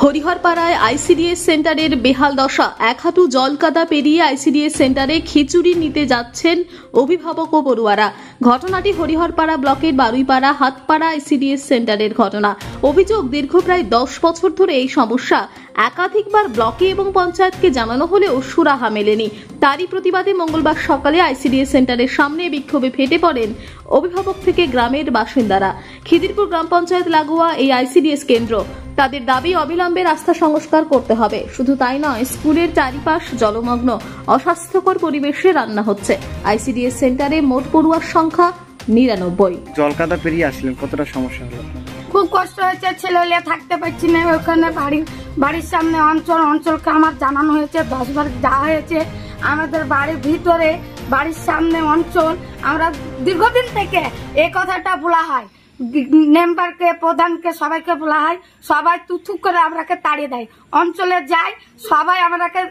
হরিহরপাড়ায় ICDS সেন্টারের বেহাল দশা। এক হাঁটু জল কাদা পেরিয়ে আইসিডিএস সেন্টারে খিচুড়ি নিতে যাচ্ছেন অভিভাবক ও পড়ুয়ারা। ঘটনাটি হরিহরপাড়া ব্লকের বারুইপাড়া হাতপাড়া আইসিডিএস সেন্টারের ঘটনা। অভিযোগ, দীর্ঘ প্রায় 10 বছর ধরে এই সমস্যা। একাধিকবার ব্লকে এবং পঞ্চায়েতকে জানানো হলেও সুরাহা মেলেনি। তারই প্রতিবাদে মঙ্গলবার সকালে আইসিডিএস সেন্টারের সামনে বিক্ষোভে ফেটে পড়েন অভিভাবক থেকে গ্রামের বাসিন্দারা। খিদিরপুর গ্রাম পঞ্চায়েত লাগোয়া এই আইসিডিএস কেন্দ্র। তাদের দাবি, অবিলম্বে রাস্তা সংস্কার করতে হবে। শুধু তাই নয়, স্কুলের চারিপাশ জলমগ্ন, অস্বাস্থ্যকর পরিবেশে রান্না হচ্ছে। আইসিডিএস সেন্টারে মোট পড়ুয়ার সংখ্যা 99। জলকাদা পেরিয়ে আসলেন, কতটা সমস্যা হলো? খুব কষ্ট হয়েছে, ছেলেলিয়া থাকতে পারছি না। ওখানে বাড়ির সামনে অঞ্চলকে আমার জানানো হয়েছে, 10 বার যাওয়া হয়েছে। আমাদের বাড়ির ভিতরে, বাড়ির সামনে অঞ্চল, আমরা দীর্ঘদিন থেকে এই কথাটা বলা হয়, মেম্বারকে, প্রধানকে, সবাইকে বলা হয়। সবাই তুথু করে আমরাকে তাড়িয়ে দেয়। অঞ্চলে যাই, সবাই আমরাকে,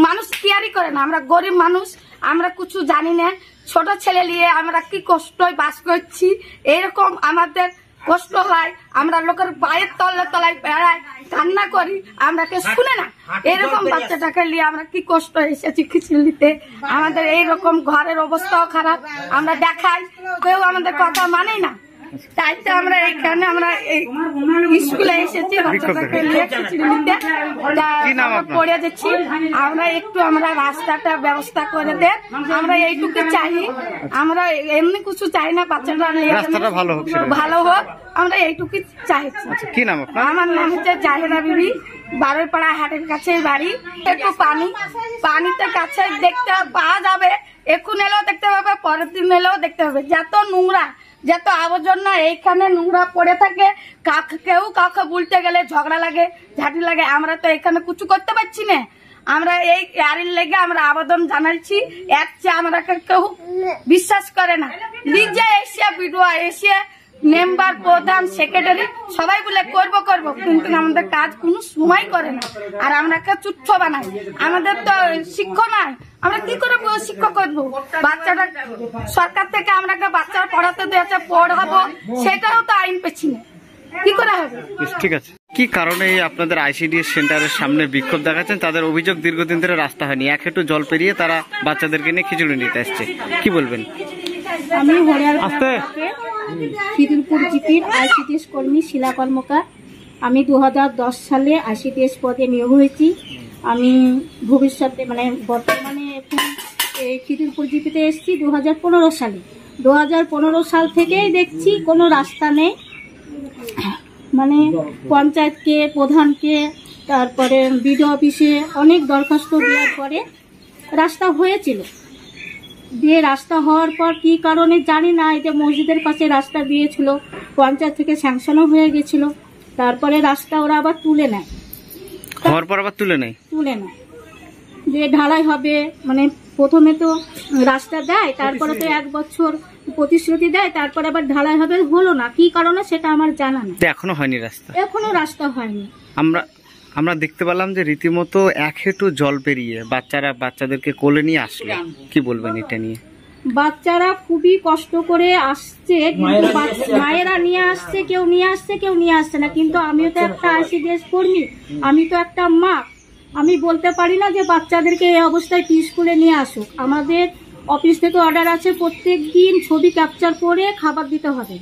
মানুষ কেয়ারই করে না। আমরা গরিব মানুষ, আমরা কিছু জানি না। ছোট ছেলে নিয়ে আমরা কি কষ্ট বাস করছি, এরকম আমাদের কষ্ট হয়। আমরা লোকের পায়ের তলায় বেড়াই, কান্না করি, আমরাকে শুনে না। এরকম বাচ্চাটাকে নিয়ে আমরা কি কষ্ট এসেছি খিচুড়িতে। আমাদের এইরকম ঘরের অবস্থাও খারাপ, আমরা দেখাই, কেউ আমাদের কথা মানে না। তাই তো আমরা এখানে, আমরা স্কুলে এসেছি বাচ্চাটাকে নিয়ে খিচুড়ি নিতে পড়ে যাচ্ছি। আমরা রাস্তাটা ব্যবস্থা করে দেন, আমরা এইটুকু চাই। আমরা এমনি কিছু চাই না, বাচ্চাটা ভালো হোক, আমরা এইটুকু চাই। কি নাম আপনার? আমার নাম হচ্ছে জাহেরা বিবি, বারুইপাড়া হাটের কাছে বাড়ি। একটু পানিতে কাছে দেখতে পাওয়া যাবে, এখন এলেও দেখতে পাবে, পরের দিন এলেও দেখতে পাবে। যত নোংরা, যত আবর্জনা এইখানে নোংরা পড়ে থাকে, কেউ কাউকে বলতে গেলে ঝগড়া লাগে, ঝাঁটি লাগে। আমরা তো এখানে কিছু করতে পারছি না। আমরা এই আড়ির লেগে আমরা আবেদন জানাচ্ছি। আমরা কেউ বিশ্বাস করে না। নিজে এসে ভিডিও এসে মেম্বার, প্রধান, সেক্রেটারি সবাই বলে করবো, কিন্তু আমাদের কাজ কোনো সময় করে না। আর আমরা চুচ্ছ বানাই। আমাদের তো শিক্ষক নাই, আমরা কি করে শিক্ষক করবো? বাচ্চাটা সরকার থেকে আমরা বাচ্চারা পড়াতে দিয়েছে, পড়াবো, সেটাও তো আইন পেছি না, কি করে হবে? ঠিক আছে, কি কারণে আপনাদের আইসিডিএস সেন্টারের সামনে বিক্ষোভ দেখাচ্ছেন? তাদের অভিযোগ, দীর্ঘদিন ধরে রাস্তা হয়নি, এক হাঁটু জল পেরিয়ে তারা বাচ্চাদেরকে নিয়ে খিচুড়ি নিতে আসছে। কি বলবেন? আমি খিদিরপুর জিপির আইসিডিএস কর্মী শিলা কর্মকার। আমি 2010 সালে আইসিডিএস পদে নিয়োগ হয়েছি। আমি ভবিষ্যতে বর্তমানে এখন খিদিরপুর জিপিতে এসেছি 2015 সালে। 2015 সাল থেকেই দেখছি কোনো রাস্তা নেই। পঞ্চায়েতকে, প্রধানকে, তারপরে বিডিও অফিসে অনেক দরখাস্ত দেওয়ার পরে রাস্তা হয়েছিল। দিয়ে রাস্তা হওয়ার পর কি কারণে জানি না, এই যে মসজিদের পাশে রাস্তা দিয়েছিল, পঞ্চায়েত থেকে স্যাংশনও হয়ে গেছিল। তারপরে রাস্তা ওরা আবার তুলে নেয়, যে ঢালাই হবে। প্রথমে তো রাস্তা দেয়, তারপরে তো 1 বছর প্রতিশ্রুতি দেয়, তারপরে আবার ঢালাই হবে, হলো না। কি কারণে সেটা আমার জানা না। এখনো হয়নি রাস্তা, এখনো রাস্তা হয়নি। আমরা দেখতে পেলাম যে রীতিমতো এক হাঁটু জল পেরিয়ে বাচ্চাদেরকে কোলে নিয়ে আসলো। কি বলবেন এটা নিয়ে? বাচ্চারা খুবই কষ্ট করে আসছে, কিন্তু মায়েরা নিয়ে আসছে, কেউ নিয়ে আসছে না। কিন্তু আমিও তো একটা আইসিডিএস কর্মী, আমি তো একটা মা, আমি বলতে পারি না যে বাচ্চাদেরকে এই অবস্থায় কি স্কুলে নিয়ে আসুক। আমাদের অফিস থেকে অর্ডার আছে, প্রত্যেক দিন ছবি ক্যাপচার করে খাবার দিতে হবে।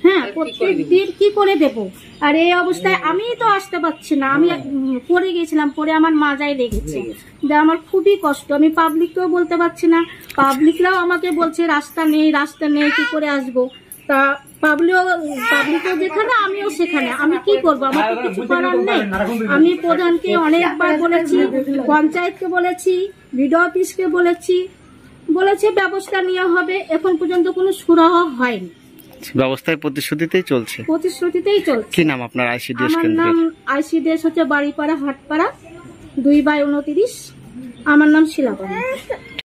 হ্যাঁ, প্রত্যেক দিন কি করে দেব? আর এই অবস্থায় আমি তো আসতে পারছি না। আমি পড়ে গেছিলাম, পরে আমার মাজায় লেগেছে, যে আমার খুবই কষ্ট। আমি পাবলিককেও বলতে পারছি না, পাবলিকরাও আমাকে বলছে রাস্তা নেই, কি করে আসবো? তা পাবলিকও যেখানে, আমিও সেখানে। আমি কি করবো? আমার তো কিছু করার নেই। আমি প্রধানকে অনেকবার বলেছি, পঞ্চায়েতকে বলেছি, বিডিও অফিসকে বলেছে ব্যবস্থা নেওয়া হবে। এখন পর্যন্ত কোনো সুরাহা হয়নি। ব্যবস্থায় প্রতিশ্রুতিতেই চলছে। কি নাম আপনার আইসিডিএস কেন্দ্রের? আমার নাম আইসিডিএস হচ্ছে বাড়িপাড়া হাটপাড়া 2/29। আমার নাম শিলা।